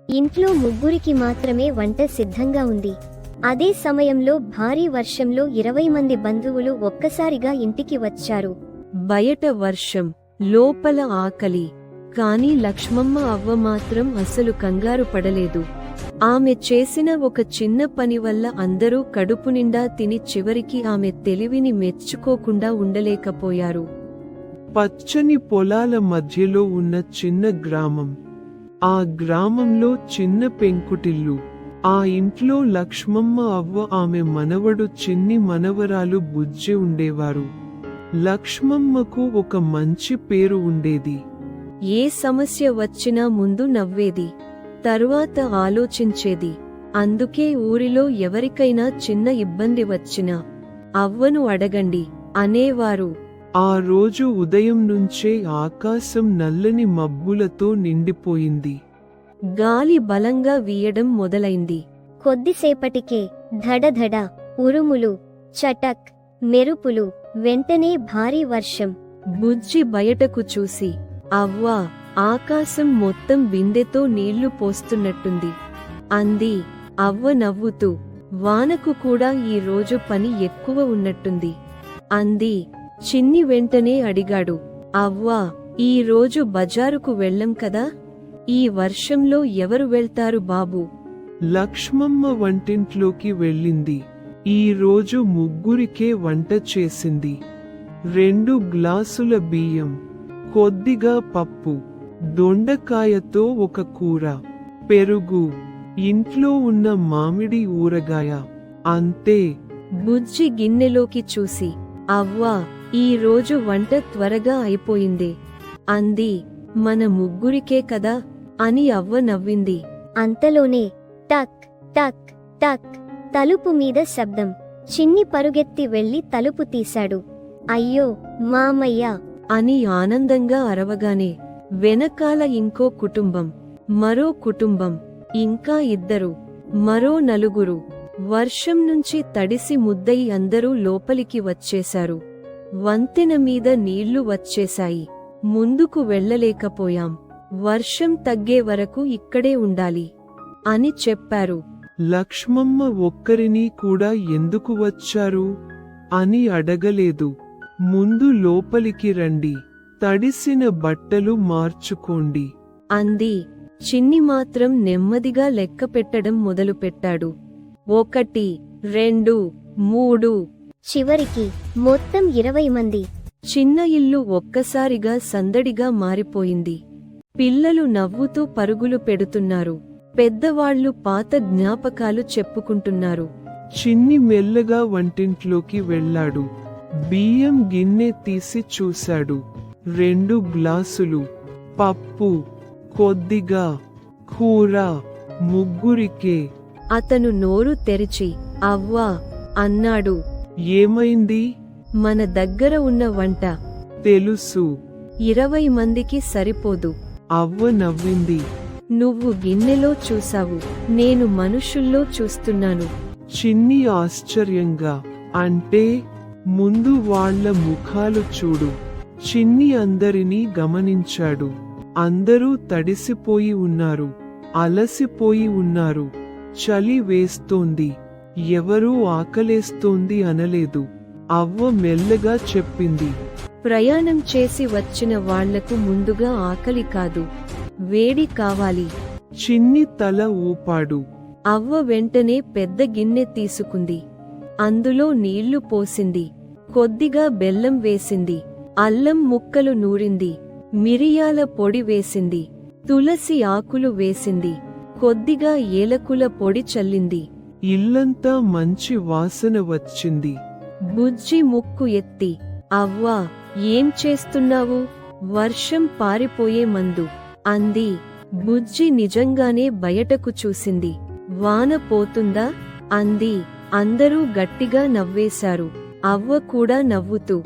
ఇంట్లో ముగ్గురికి మాత్రమే వంట సిద్ధంగా ఉంది. అదే సమయంలో భారీ వర్షంలో 20 మంది బంధువులు ఒక్కసారిగా ఇంటికి వచ్చారు. బయట వర్షం, లోపల ఆకలి. కాని లక్ష్మమ్మ అవ్వ మాత్రం అసలు కంగారు పడలేదు. ఆమె చేసిన ఒక చిన్న పని వల్ల అందరూ కడుపు నిండా తిని చివరికి ఆమె తెలివిని మెచ్చుకోకుండా ఉండలేకపోయారు. పచ్చని పొలాల మధ్యలో ఉన్న చిన్న గ్రామం. ఆ గ్రామంలో చిన్న పెంకుటిల్లు. ఆ ఇంట్లో లక్ష్మమ్మ అవ్వ, ఆమె మనవడు చిన్ని మనవరాలు బుజ్జి ఉండేవారు. లక్ష్మమ్మకు ఒక మంచి పేరు ఉండేది. ఏ సమస్య వచ్చినా ముందు నవ్వేది, తరువాత ఆలోచించేది. అందుకే ఊరిలో ఎవరికైనా చిన్న ఇబ్బంది వచ్చినా అవ్వను అడగండి అనేవారు. ఆ రోజు ఉదయం నుంచే ఆకాశం నల్లని మబ్బులతో నిండిపోయింది. గాలి బలంగా వీయడం మొదలైంది. కొద్దిసేపటికే ధడధడ ఉరుములు, చటక్ మెరుపులు, వెంటనే భారీ వర్షం. బుజ్జి బయటకు చూసి, అవ్వా, ఆకాశం మొత్తం బిందెతో నీళ్లు పోస్తున్నట్టుంది అంది. అవ్వ నవ్వుతూ, వానకు కూడా ఈ రోజు పని ఎక్కువ ఉన్నట్టుంది అంది. చిన్ని వెంటనే అడిగాడు, అవ్వా, ఈ రోజు బజారుకు వెళ్ళం కదా, ఈ వర్షంలో ఎవరు వెళ్తారు బాబూ? లక్ష్మమ్మ వంటింట్లోకి వెళ్ళింది. ఈ రోజు ముగ్గురికే వంట చేసింది. 2 గ్లాసుల బియ్యం, కొద్దిగా పప్పు, దొండకాయతో ఒక కూర, పెరుగు, ఇంట్లో ఉన్న మామిడి ఊరగాయ, అంతే. బుజ్జి గిన్నెలోకి చూసి, అవ్వా, ఈ రోజు వంట త్వరగా అయిపోయిందే అంది. మన ముగ్గురికే కదా అని అవ్వ నవ్వింది. అంతలోనే టక్ టక్ టక్ తలుపు మీద శబ్దం. చిన్ని పరుగెత్తి వెళ్లి తలుపు తీశాడు. అయ్యో మామయ్య అని ఆనందంగా అరవగానే వెనకాల ఇంకో కుటుంబం, మరో కుటుంబం, ఇంకా 2, మరో 4. వర్షం నుంచి తడిసి ముద్దయి అందరూ లోపలికి వచ్చేశారు. వంతెన మీద నీళ్లు వచ్చేశాయి. ముందుకు వెళ్ళలేకపోయాం. వర్షం తగ్గే వరకు ఇక్కడే ఉండాలి అని చెప్పారు. లక్ష్మమ్మ ఒక్కరిని కూడా ఎందుకు వచ్చారు అని అడగలేదు. ముందు లోపలికి రండి, తడిసిన బట్టలు మార్చుకోండి అంది. చిన్ని మాత్రం నెమ్మదిగా లెక్క పెట్టడం మొదలుపెట్టాడు. 1, 2, 3. చివరికి మొత్తం 20 మంది. చిన్న ఇల్లు ఒక్కసారిగా సందడిగా మారిపోయింది. పిల్లలు నవ్వుతూ పరుగులు పెడుతున్నారు. పెద్దవాళ్లు పాత జ్ఞాపకాలు చెప్పుకుంటున్నారు. చిన్ని మెల్లగా వంటింట్లోకి వెళ్ళాడు. బియ్యం గిన్నె తీసి చూశాడు. 2 గ్లాసులు పప్పు, కొద్దిగా కూర, ముగ్గురికే. అతను నోరు తెరిచి, అవ్వా అన్నాడు. ఏమైంది? మన దగ్గర ఉన్న వంట తెలుసు. 20 మందికి సరిపోదు. అవ్వ నవ్వింది. నువ్వు గిన్నెలో చూసావు, నేను మనుషుల్లో చూస్తున్నాను. చిన్ని ఆశ్చర్యంగా, అంటే? ముందు వాళ్ళ ముఖాలు చూడు. చిన్ని అందరినీ గమనించాడు. అందరూ తడిసిపోయి ఉన్నారు, అలసిపోయి ఉన్నారు. చలి వేస్తోంది. ఎవరూ ఆకలేస్తోంది అనలేదు. అవ్వ మెల్లగా చెప్పింది, ప్రయాణం చేసి వచ్చిన వాళ్లకు ముందుగా ఆకలి కాదు, వేడి కావాలి. చిన్ని తల ఊపాడు. అవ్వ వెంటనే పెద్ద గిన్నె తీసుకుంది. అందులో నీళ్లు పోసింది. కొద్దిగా బెల్లం వేసింది. అల్లం ముక్కలు నూరింది. మిరియాల పొడి వేసింది. తులసి ఆకులు వేసింది. కొద్దిగా ఏలకుల పొడి చల్లింది. ఇల్లంతా మంచి వాసన వచ్చింది. బుజ్జి ముక్కు ఎత్తి, అవ్వా, ఏం చేస్తున్నావు? వర్షం పారిపోయే మందు అంది. బుజ్జి నిజంగానే బయటకు చూసింది. వాన పోతుందా అంది. అందరూ గట్టిగా నవ్వేశారు. అవ్వ కూడా నవ్వుతూ,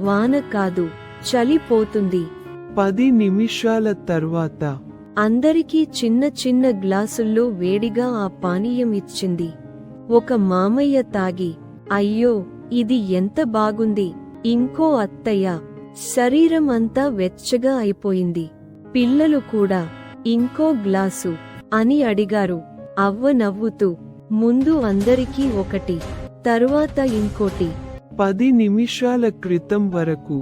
వాన కాదు, చలి పోతుంది. 10 నిమిషాల తర్వాత అందరికీ చిన్న చిన్న గ్లాసుల్లో వేడిగా ఆ పానీయం ఇచ్చింది. ఒక మామయ్య తాగి, అయ్యో, ఇది ఎంత బాగుంది. ఇంకో అత్తయ్య, శరీరం అంతా వెచ్చగా అయిపోయింది. పిల్లలు కూడా, ఇంకో గ్లాసు అని అడిగారు. అవ్వ నవ్వుతూ, ముందు అందరికీ ఒకటి, తరువాత ఇంకోటి. 10 నిమిషాల క్రితం వరకు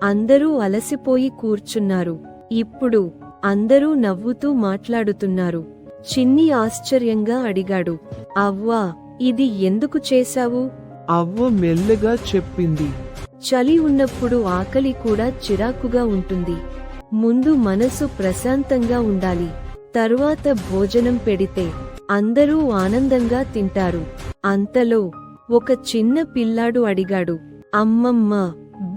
అందరూ అలసిపోయి కూర్చున్నారు. ఇప్పుడు అందరూ నవ్వుతూ మాట్లాడుతున్నారు. చిన్ని ఆశ్చర్యంగా అడిగాడు, అవ్వా, ఇది ఎందుకు చేశావు? అవ్వ మెల్లగా చెప్పింది. చలి ఉన్నప్పుడు ఆకలి కూడా చిరాకుగా ఉంటుంది. ముందు మనసు ప్రశాంతంగా ఉండాలి. తరువాత భోజనం పెడితే అందరూ ఆనందంగా తింటారు. అంతలో ఒక చిన్న పిల్లాడు అడిగాడు, అమ్మమ్మ,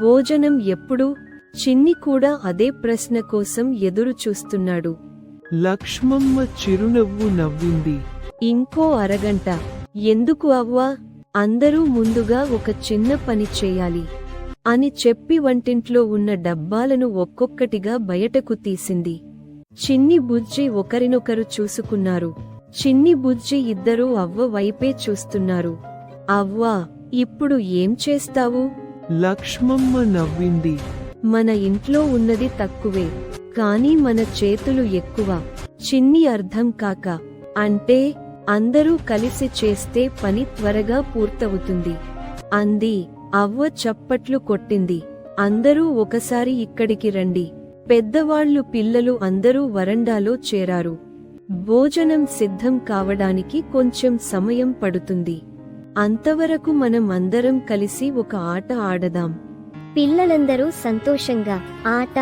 భోజనం ఎప్పుడు? చిన్ని కూడా అదే ప్రశ్న కోసం ఎదురు చూస్తున్నాడు. లక్ష్మమ్మ చిరునవ్వు నవ్వింది. ఇంకో అరగంట. ఎందుకు అవ్వా? అందరూ ముందుగా ఒక చిన్న పని చేయాలి అని చెప్పి వంటింట్లో ఉన్న డబ్బాలను ఒక్కొక్కటిగా బయటకు తీసింది. చిన్ని బుజ్జి ఒకరినొకరు చూసుకున్నారు. చిన్ని బుజ్జి ఇద్దరూ అవ్వ వైపే చూస్తున్నారు. అవ్వా, ఇప్పుడు ఏం చేస్తావు? లక్ష్మమ్మ నవ్వింది. మన ఇంట్లో ఉన్నది తక్కువే, కానీ మన చేతులు ఎక్కువ. చిన్ని అర్థం కాక, అంటే అందరూ కలిసి చేస్తే పని త్వరగా పూర్తవుతుంది అంది. అవ్వ చప్పట్లు కొట్టింది. అందరూ ఒకసారి ఇక్కడికి రండి. పెద్దవాళ్లు పిల్లలు అందరూ వరండాలో చేరారు. భోజనం సిద్ధం కావడానికి కొంచెం సమయం పడుతుంది. అంతవరకు మనం అందరం కలిసి ఒక ఆట ఆడదాం. పిల్లలందరూ సంతోషంగా ఆట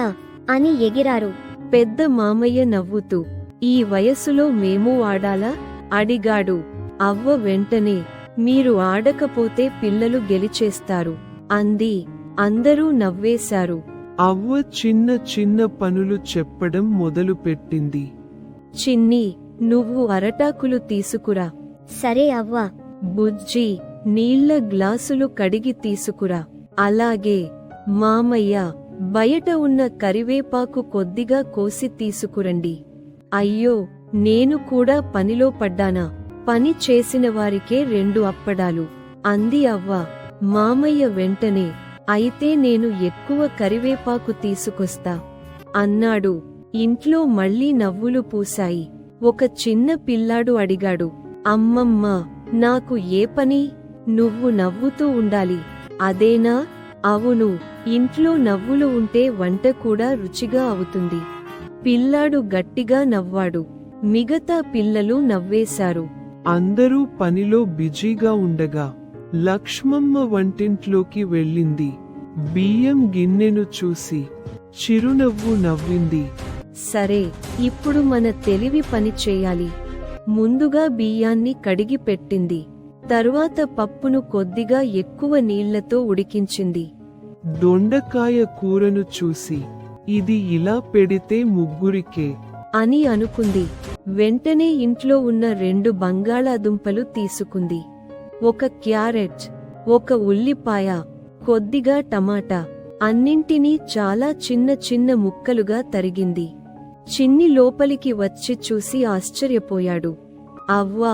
అని ఎగిరారు. పెద్ద మామయ్య నవ్వుతూ, ఈ వయసులో మేము ఆడాలా? అడిగాడు. అవ్వ వెంటనే, మీరు ఆడకపోతే పిల్లలు గెలిచేస్తారు అంది. అందరూ నవ్వేశారు. అవ్వ చిన్న చిన్న పనులు చెప్పడం మొదలుపెట్టింది. చిన్ని, నువ్వు అరటాకులు తీసుకురా. సరే అవ్వా. బుజ్జి, నీళ్ల గ్లాసులు కడిగి తీసుకురా. అలాగే. మామయ్య, బయట ఉన్న కరివేపాకు కొద్దిగా కోసి తీసుకురండి. అయ్యో, నేను కూడా పనిలో పడ్డానా? పని చేసిన వారికే 2 అప్పడాలు అంది అవ్వ. మామయ్య వెంటనే, అయితే నేను ఎక్కువ కరివేపాకు తీసుకొస్తా అన్నాడు. ఇంట్లో మళ్లీ నవ్వులు పూశాయి. ఒక చిన్న పిల్లాడు అడిగాడు, అమ్మమ్మ, నాకు ఏ పని? నువ్వు నవ్వుతూ ఉండాలి, అదేనా? అవును, ఇంట్లో నవ్వులు ఉంటే వంట కూడా రుచిగా అవుతుంది. పిల్లాడు గట్టిగా నవ్వాడు. మిగతా పిల్లలు నవ్వేశారు. అందరూ పనిలో బిజీగా ఉండగా లక్ష్మమ్మ వంటింట్లోకి వెళ్ళింది. బియ్యం గిన్నెను చూసి చిరునవ్వు నవ్వింది. సరే, ఇప్పుడు మన తెలివి పని చేయాలి. ముందుగా బియ్యాన్ని కడిగి పెట్టింది. తరువాత పప్పును కొద్దిగా ఎక్కువ నీళ్లతో ఉడికించింది. దొండకాయ కూరను చూసి, ఇది ఇలా పెడితే ముగ్గురికే అని అనుకుంది. వెంటనే ఇంట్లో ఉన్న 2 బంగాళాదుంపలు తీసుకుంది. ఒక క్యారెట్, ఒక ఉల్లిపాయ, కొద్దిగా టమాటా, అన్నింటినీ చాలా చిన్న చిన్న ముక్కలుగా తరిగింది. చిన్ని లోపలికి వచ్చి చూసి ఆశ్చర్యపోయాడు. అవ్వా,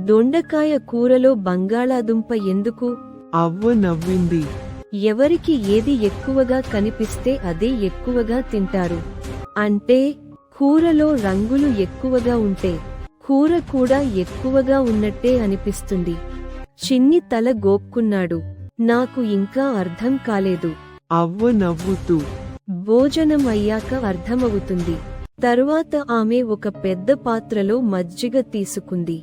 దొండకాయ కూరలో బంగాళాదుంప ఎందుకు? అవ్వ నవ్వింది. ఎవరికి ఏది ఎక్కువగా కనిపిస్తే అదే ఎక్కువగా తింటారు. అంటే కూరలో రంగులు ఎక్కువగా ఉంటే కూర కూడా ఎక్కువగా ఉన్నట్టే అనిపిస్తుంది. చిన్ని తల గోక్కున్నాడు. నాకు ఇంకా అర్థం కాలేదు. అవ్వ నవ్వుతూ, భోజనం అయ్యాక అర్థమవుతుంది. తరువాత ఆమె ఒక పెద్ద పాత్రలో మజ్జిగ తీసుకుంది.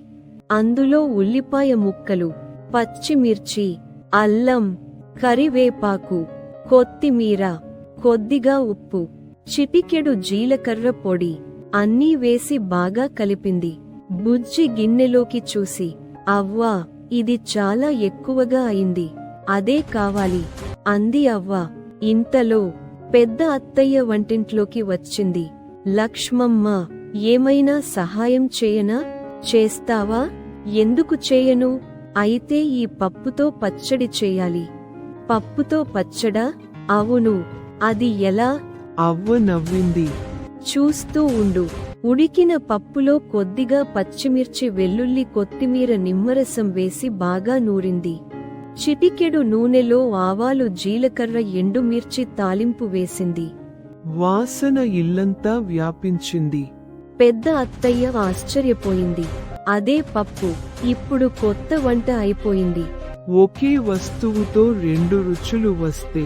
అందులో ఉల్లిపాయ ముక్కలు, పచ్చిమిర్చి, అల్లం, కరివేపాకు, కొత్తిమీర, కొద్దిగా ఉప్పు, చిటికెడు జీలకర్ర పొడి అన్నీ వేసి బాగా కలిపింది. బుజ్జి గిన్నెలోకి చూసి, అవ్వా, ఇది చాలా ఎక్కువగా అయింది, అదే కావాలి అంది అవ్వ. ఇంతలో పెద్ద అత్తయ్య వంటింట్లోకి వచ్చింది. లక్ష్మమ్మ, ఏమైనా సహాయం చేయనా? చేస్తావా? ఎందుకు చేయను? అయితే ఈ పప్పుతో పచ్చడి చేయాలి. పప్పుతో పచ్చడా? అవును, అది ఎలా? అవ్వ నవ్వింది. చూస్తూ ఉండు. ఉడికిన పప్పులో కొద్దిగా పచ్చిమిర్చి, వెల్లుల్లి, కొత్తిమీర, నిమ్మరసం వేసి బాగా నూరింది. చిటికెడు నూనెలో ఆవాలు, జీలకర్ర, ఎండుమిర్చి తాలింపు వేసింది. వాసన ఇల్లంతా వ్యాపించింది. పెద్ద అత్తయ్య ఆశ్చర్యపోయింది. అదే పప్పు ఇప్పుడు కొత్త వంట అయిపోయింది. ఒకే వస్తువుతో రెండు రుచులు వస్తే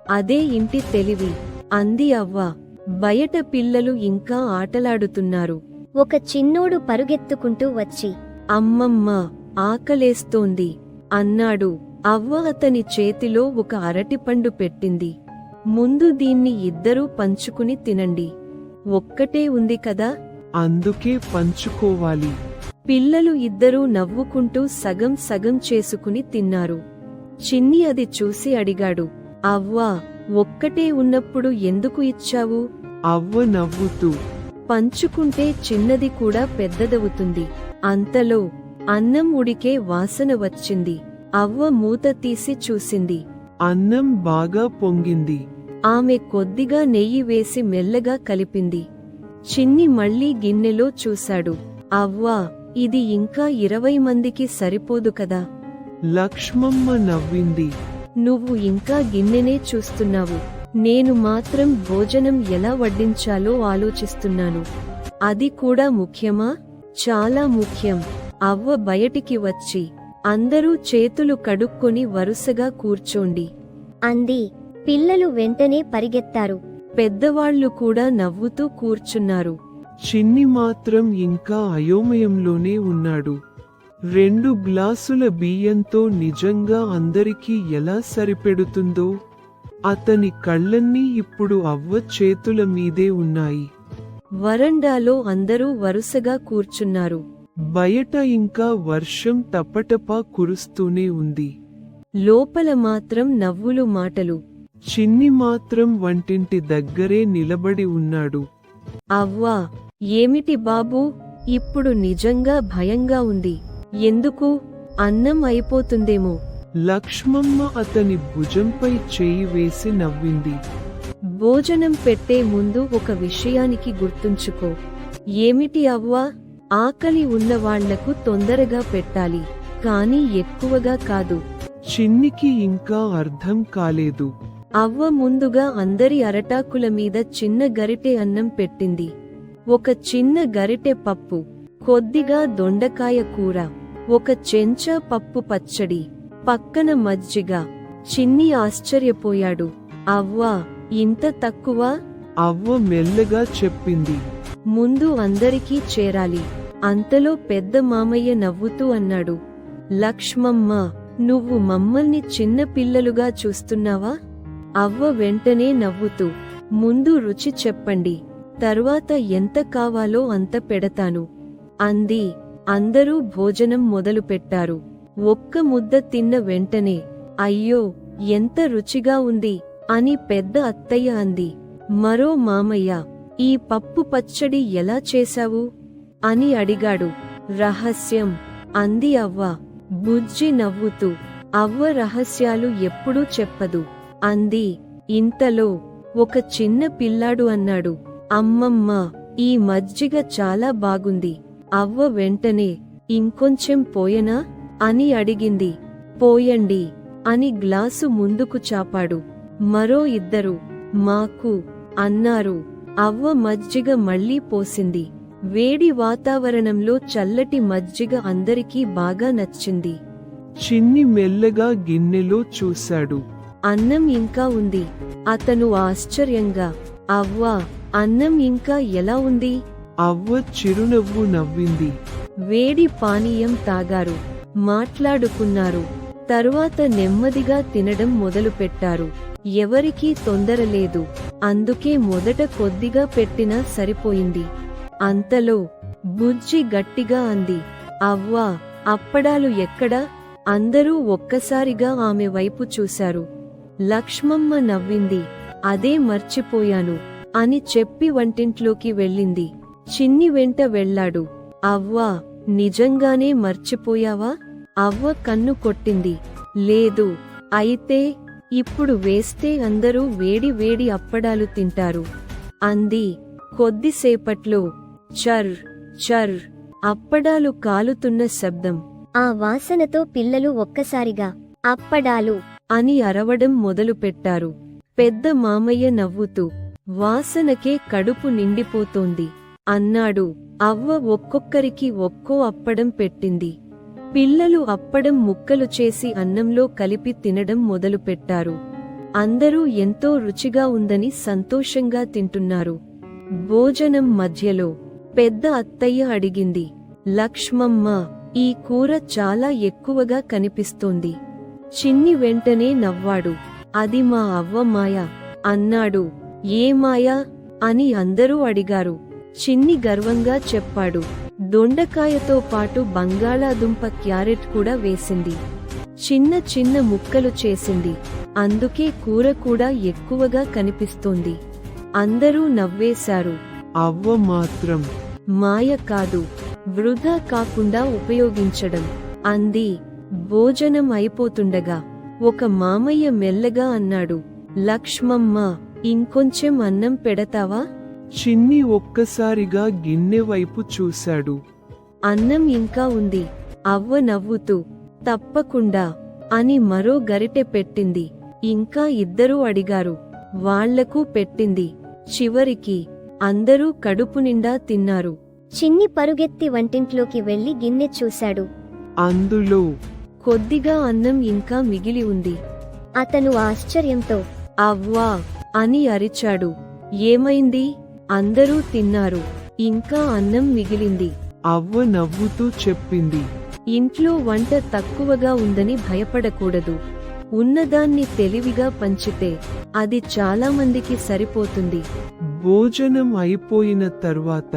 అదే ఇంటి తెలివి అంది అవ్వ. బయట పిల్లలు ఇంకా ఆటలాడుతున్నారు. ఒక చిన్నోడు పరుగెత్తుకుంటూ వచ్చి, అమ్మమ్మ ఆకలేస్తోంది అన్నాడు. అవ్వ అతని చేతిలో ఒక అరటిపండు పెట్టింది. ముందు దీన్ని ఇద్దరూ పంచుకుని తినండి. ఒక్కటే ఉంది కదా. అందుకే పంచుకోవాలి. పిల్లలు ఇద్దరూ నవ్వుకుంటూ సగం సగం చేసుకుని తిన్నారు. చిన్ని అది చూసి అడిగాడు, అవ్వా, ఒక్కటే ఉన్నప్పుడు ఎందుకు ఇచ్చావు? అవ్వ నవ్వుతూ, పంచుకుంటే చిన్నది కూడా పెద్దదవుతుంది. అంతలో అన్నం ఉడికే వాసన వచ్చింది. అవ్వ మూత తీసి చూసింది. అన్నం బాగా పొంగింది. ఆమె కొద్దిగా నెయ్యి వేసి మెల్లగా కలిపింది. చిన్ని మళ్లీ గిన్నెలో చూశాడు. అవ్వా, ఇది ఇంకా 20 మందికి సరిపోదు కదా. లక్ష్మమ్మ నవ్వింది. నువ్వు ఇంకా గిన్నెనే చూస్తున్నావు. నేను మాత్రం భోజనం ఎలా వడ్డించాలో ఆలోచిస్తున్నాను. అది కూడా ముఖ్యమా? చాలా ముఖ్యం. అవ్వ బయటికి వచ్చి, అందరూ చేతులు కడుక్కొని వరుసగా కూర్చోండి అంది. పిల్లలు వెంటనే పరిగెత్తారు. పెద్దవాళ్లు కూడా నవ్వుతూ కూర్చున్నారు. చిన్ని మాత్రం ఇంకా అయోమయంలోనే ఉన్నాడు. 2 గ్లాసుల బియ్యంతో నిజంగా అందరికీ ఎలా సరిపెడుతుందో. అతని కళ్ళన్నీ ఇప్పుడు అవ్వ చేతుల మీదే ఉన్నాయి. వరండాలో అందరూ వరుసగా కూర్చున్నారు. బయట ఇంకా వర్షం టపటపా కురుస్తూనే ఉంది. లోపల మాత్రం నవ్వులు మాటలు. చిన్ని మాత్రం వంటింటి దగ్గరే నిలబడి ఉన్నాడు. అవ్వా, ఏమిటి బాబూ, ఇప్పుడు నిజంగా భయంగా ఉంది. ఎందుకు? అన్నం అయిపోతుందేమో. లక్ష్మమ్మ అతని భుజంపై చేయి వేసి నవ్వింది. భోజనం పెట్టే ముందు ఒక విషయానికి గుర్తుంచుకో. ఏమిటి అవ్వా? ఆకలి ఉన్నవాళ్లకు తొందరగా పెట్టాలి, కాని ఎక్కువగా కాదు. చిన్నికి ఇంకా అర్థం కాలేదు. అవ్వ ముందుగా అందరి అరటాకుల మీద చిన్న గరిటె అన్నం పెట్టింది. ఒక చిన్న గరిటె పప్పు, కొద్దిగా దొండకాయ కూర, ఒక చెంచా పప్పు పచ్చడి, పక్కన మజ్జిగ. చిన్ని ఆశ్చర్యపోయాడు. అవ్వా, ఇంత తక్కువ? అవ్వ మెల్లగా చెప్పింది. ముందు అందరికీ చేరాలి. అంతలో పెద్ద మామయ్య నవ్వుతూ అన్నాడు, లక్ష్మమ్మ, నువ్వు మమ్మల్ని చిన్న పిల్లలుగా చూస్తున్నావా? అవ్వ వెంటనే నవ్వుతూ, ముందు రుచి చెప్పండి, తరువాత ఎంత కావాలో అంత పెడతాను అంది. అందరూ భోజనం మొదలుపెట్టారు. ఒక్క ముద్ద తిన్న వెంటనే, అయ్యో, ఎంత రుచిగా ఉంది అని పెద్ద అత్తయ్య అంది. మరో మామయ్య, ఈ పప్పు పచ్చడి ఎలా చేశావు అని అడిగాడు. రహస్యం అంది అవ్వ. బుజ్జి నవ్వుతూ, అవ్వ రహస్యాలు ఎప్పుడూ చెప్పదు అంది. ఇంతలో ఒక చిన్న పిల్లాడు అన్నాడు, అమ్మమ్మ, ఈ మజ్జిగ చాలా బాగుంది. అవ్వ వెంటనే, ఇంకొంచెం పోయనా అని అడిగింది. పోయండి అని గ్లాసు ముందుకు చాపాడు. మరో ఇద్దరు మాకు అన్నారు. అవ్వ మజ్జిగ మళ్లీ పోసింది. వేడి వాతావరణంలో చల్లటి మజ్జిగ అందరికీ బాగా నచ్చింది. చిన్ని మెల్లగా గిన్నెలో చూశాడు. అన్నం ఇంకా ఉంది. అతను ఆశ్చర్యంగా, అవ్వా, అన్నం ఇంకా ఎలా ఉంది? అవ్వ చిరునవ్వు నవ్వింది. వేడి పానీయం తాగారు, మాట్లాడుకున్నారు. తరువాత నెమ్మదిగా తినడం మొదలుపెట్టారు. ఎవరికీ తొందరలేదు, అందుకే మొదట కొద్దిగా పెట్టినా సరిపోయింది. అంతలో బుజ్జి గట్టిగా అంది, అవ్వా, అప్పడాలు ఎక్కడా? అందరూ ఒక్కసారిగా ఆమె వైపు చూశారు. లక్ష్మమ్మ నవ్వింది. అదే మర్చిపోయాను అని చెప్పి వంటింట్లోకి వెళ్ళింది. చిన్ని వెంట వెళ్ళాడు. అవ్వా, నిజంగానే మర్చిపోయావా? అవ్వ కన్ను కొట్టింది. లేదు. అయితే ఇప్పుడు వేస్తే అందరూ వేడి వేడి అప్పడాలు తింటారు అంది. కొద్దిసేపట్లో చర్ చర్ అప్పడాలు కాలుతున్న శబ్దం. ఆ వాసనతో పిల్లలు ఒక్కసారిగా అప్పడాలు అని అరవడం మొదలుపెట్టారు. పెద్ద మామయ్య నవ్వుతూ, వాసనకే కడుపు నిండిపోతోంది అన్నాడు. అవ్వ ఒక్కొక్కరికి ఒక్కో అప్పడం పెట్టింది. పిల్లలు అప్పడం ముక్కలు చేసి అన్నంలో కలిపి తినడం మొదలుపెట్టారు. అందరూ ఎంతో రుచిగా ఉందని సంతోషంగా తింటున్నారు. భోజనం మధ్యలో పెద్ద అత్తయ్య అడిగింది, లక్ష్మమ్మ, ఈ కూర చాలా ఎక్కువగా కనిపిస్తోంది. చిన్ని వెంటనే నవ్వాడు. అది మా అవ్వ మాయ అన్నాడు. ఏ మాయ అని అందరూ అడిగారు. చిన్ని గర్వంగా చెప్పాడు. దొండకాయతో పాటు బంగాళాదుంప క్యారెట్ కూడా వేసింది. చిన్న చిన్న ముక్కలు చేసింది. అందుకే కూర కూడా ఎక్కువగా కనిపిస్తోంది. అందరూ నవ్వేశారు. అవ్వ మాత్రం మాయ కాదు, వృధా కాకుండా ఉపయోగించడం అంది. భోజనం అయిపోతుండగా ఒక మామయ్య మెల్లగా అన్నాడు, లక్ష్మమ్మ, ఇంకొంచెం అన్నం పెడతావా? చిన్ని ఒక్కసారిగా గిన్నె వైపు చూశాడు. అన్నం ఇంకా ఉంది. అవ్వ నవ్వుతూ, తప్పకుండా అని మరో గరిటె పెట్టింది. ఇంకా ఇద్దరూ అడిగారు. వాళ్లకు పెట్టింది. చివరికి అందరూ కడుపు నిండా తిన్నారు. చిన్ని పరుగెత్తి వంటింట్లోకి వెళ్లి గిన్నె చూశాడు. అందులో కొద్దిగా అన్నం ఇంకా మిగిలి ఉంది. అతను ఆశ్చర్యంతో, అవ్వా అని అరిచాడు. ఏమైంది? అందరూ తిన్నారు. ఇంకా అన్నం మిగిలింది. అవ్వ నవ్వుతూ చెప్పింది, ఇంట్లో వంట తక్కువగా ఉందని భయపడకూడదు. ఉన్నదాన్ని తెలివిగా పంచితే అది చాలా మందికి సరిపోతుంది. భోజనం అయిపోయిన తర్వాత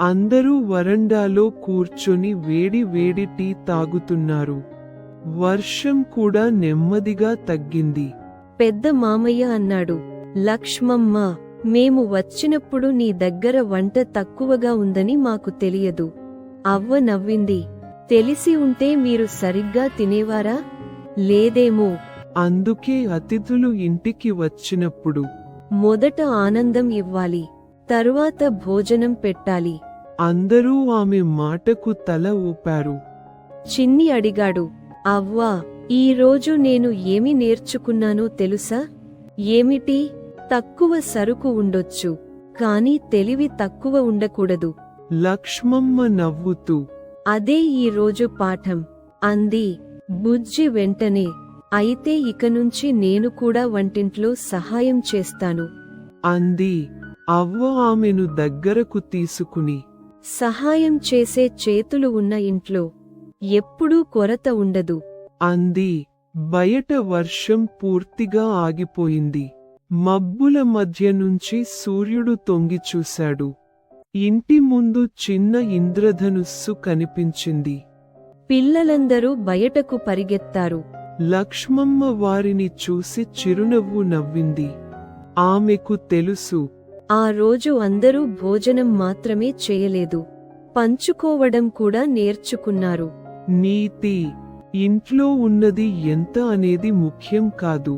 అందరూ వరండాలో కూర్చొని వేడి వేడి టీ తాగుతున్నారు. వర్షం కూడా నెమ్మదిగా తగ్గింది. పెద్ద మామయ్య అన్నాడు, లక్ష్మమ్మ, మేము వచ్చినప్పుడు నీ దగ్గర వంట తక్కువగా ఉందని మాకు తెలియదు. అవ్వ నవ్వింది. తెలిసి ఉంటే మీరు సరిగ్గా తినేవారా? లేదేమో. అందుకే అతిథులు ఇంటికి వచ్చినప్పుడు మొదట ఆనందం ఇవ్వాలి, తరువాత భోజనం పెట్టాలి. అందరూ ఆమె మాటకు తల ఊపారు. చిన్ని అడిగాడు, అవ్వా, ఈరోజు నేను ఏమి నేర్చుకున్నానో తెలుసా? ఏమిటి? తక్కువ సరుకు ఉండొచ్చు, కాని తెలివి తక్కువ ఉండకూడదు. లక్ష్మమ్మ నవ్వుతూ, అదే ఈ రోజు పాఠం అంది. బుజ్జి వెంటనే, అయితే ఇకనుంచి నేను కూడా వంటింట్లో సహాయం చేస్తాను అంది. అవ్వ ఆమెను దగ్గరకు తీసుకుని, సహాయం చేసే చేతులు ఉన్న ఇంట్లో ఎప్పుడూ కొరత ఉండదు అంది. బయట వర్షం పూర్తిగా ఆగిపోయింది. మబ్బుల మధ్య నుంచి సూర్యుడు తొంగి చూశాడు. ఇంటి ముందు చిన్న ఇంద్రధనుస్సు కనిపించింది. పిల్లలందరూ బయటకు పరిగెత్తారు. లక్ష్మమ్మ వారిని చూసి చిరునవ్వు నవ్వింది. ఆమెకు తెలుసు, ఆ రోజు అందరూ భోజనం మాత్రమే చేయలేదు, పంచుకోవడం కూడా నేర్చుకున్నారు. నీతి, ఇంట్లో ఉన్నది ఎంత అనేది ముఖ్యం కాదు,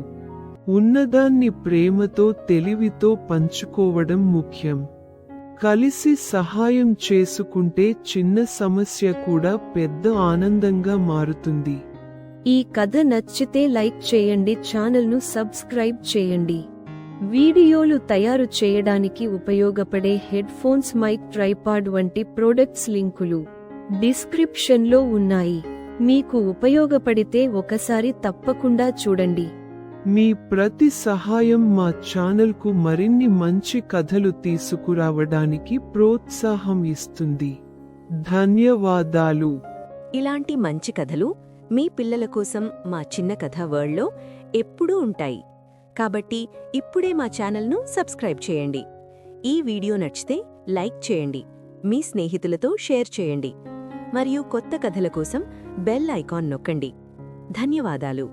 ఉన్నదాన్ని ప్రేమతో తెలివితో పంచుకోవడం ముఖ్యం. కలిసి సహాయం చేసుకుంటే చిన్న సమస్య కూడా పెద్ద ఆనందంగా మారుతుంది. ఈ కథ నచ్చితే లైక్ చేయండి, ఛానల్ను సబ్స్క్రైబ్ చేయండి. వీడియోలు తయారు చేయడానికి ఉపయోగపడే హెడ్ ఫోన్స్, మైక్, ట్రైపాడ్ వంటి ప్రొడక్ట్స్ లింకులు డిస్క్రిప్షన్లో ఉన్నాయి. మీకు ఉపయోగపడితే ఒకసారి తప్పకుండా చూడండి. మీ ప్రతి సహాయం మా ఛానల్కు మరిన్ని మంచి కథలు తీసుకురావడానికి ప్రోత్సాహం ఇస్తుంది. ధన్యవాదాలు. ఇలాంటి మంచి కథలు మీ పిల్లల కోసం మా చిన్న కథ వరల్డ్లో ఎప్పుడూ ఉంటాయి. కాబట్టి ఇప్పుడే మా ఛానల్ను సబ్స్క్రైబ్ చేయండి. ఈ వీడియో నచ్చితే లైక్ చేయండి, మీ స్నేహితులతో షేర్ చేయండి మరియు కొత్త కథల కోసం బెల్ ఐకాన్ నొక్కండి. ధన్యవాదాలు.